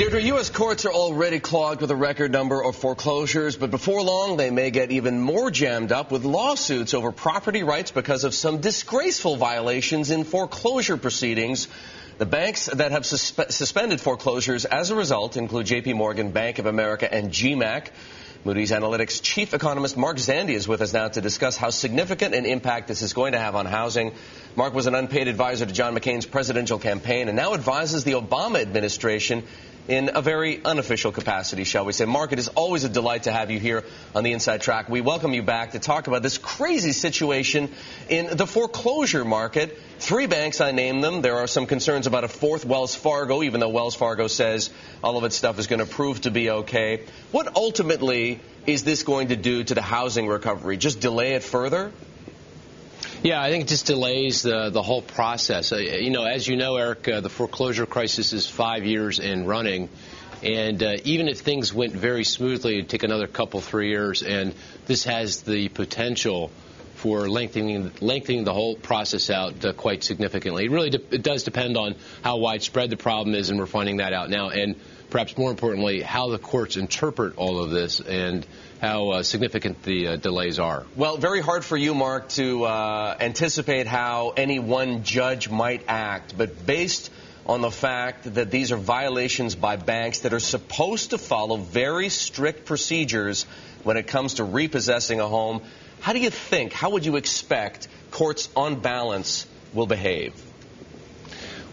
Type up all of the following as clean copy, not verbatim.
Deirdre, U.S. courts are already clogged with a record number of foreclosures, but before long they may get even more jammed up with lawsuits over property rights because of some disgraceful violations in foreclosure proceedings. The banks that have suspended foreclosures as a result include J.P. Morgan, Bank of America, and GMAC. Moody's Analytics chief economist Mark Zandi is with us now to discuss how significant an impact this is going to have on housing. Mark was an unpaid advisor to John McCain's presidential campaign and now advises the Obama administration in a very unofficial capacity, shall we say. Mark, it is always a delight to have you here on the Inside Track. We welcome you back to talk about this crazy situation in the foreclosure market. 3 banks, I named them. There are some concerns about a 4th, Wells Fargo, even though Wells Fargo says all of its stuff is going to prove to be okay. What ultimately is this going to do to the housing recovery? Just delay it further? Yeah, I think it just delays the whole process. As you know, Eric, the foreclosure crisis is 5 years in running. And even if things went very smoothly, it'd take another 3 years. And this has the potential for lengthening the whole process out quite significantly. It does depend on how widespread the problem is, and we're finding that out now. And perhaps more importantly, how the courts interpret all of this and how significant the delays are. Well, very hard for you, Mark, to anticipate how any one judge might act, but based on the fact that these are violations by banks that are supposed to follow very strict procedures when it comes to repossessing a home, how do you think, how would you expect courts on balance will behave?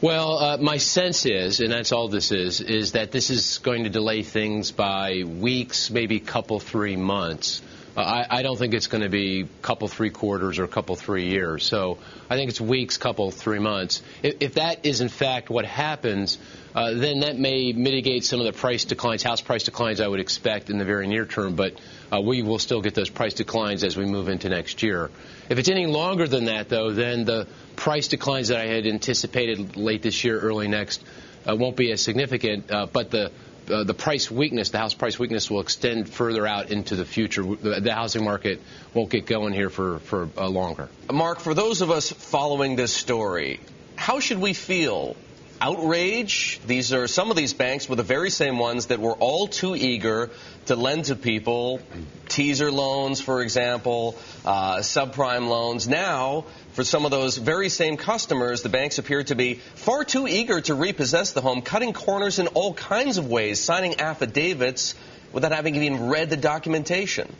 Well, my sense is, and that's all this is that this is going to delay things by weeks, maybe 3 months. I don't think it's going to be 3 quarters or 3 years. So I think it's weeks, 3 months. If that is in fact what happens, then that may mitigate some of the price declines, house price declines I would expect in the very near term. But we will still get those price declines as we move into next year. If it's any longer than that, though, then the price declines that I had anticipated late this year, early next, won't be as significant. But the price weakness, the house price weakness, will extend further out into the future. The housing market won't get going here for longer. Mark, for those of us following this story, how should we feel? Outrage? These are some of these banks were the very same ones that were all too eager to lend to people, teaser loans, for example, subprime loans. Now, for some of those very same customers, the banks appear to be far too eager to repossess the home, cutting corners in all kinds of ways, signing affidavits without having even read the documentation.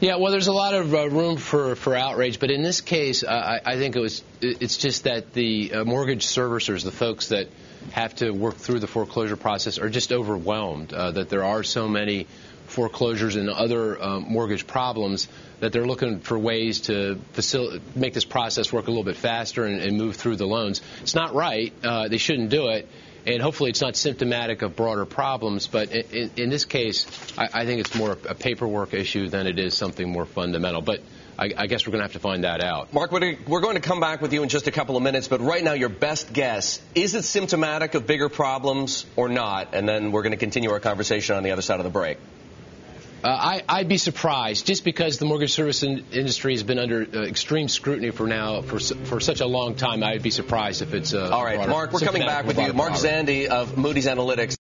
Yeah, well, there's a lot of room for outrage, but in this case, I think it's just that the mortgage servicers, the folks that have to work through the foreclosure process, are just overwhelmed, that there are so many foreclosures and other mortgage problems that they're looking for ways to make this process work a little bit faster and move through the loans. It's not right. They shouldn't do it. And hopefully it's not symptomatic of broader problems. But in this case, I think it's more a paperwork issue than it is something more fundamental. But I guess we're going to have to find that out. Mark, we're going to come back with you in just a couple of minutes. But right now, your best guess, is it symptomatic of bigger problems or not? And then we're going to continue our conversation on the other side of the break. I'd be surprised, just because the mortgage service industry has been under extreme scrutiny for such a long time. I'd be surprised if it's all right, Mark, we're coming back with you. Mark Zandi of Moody's Analytics.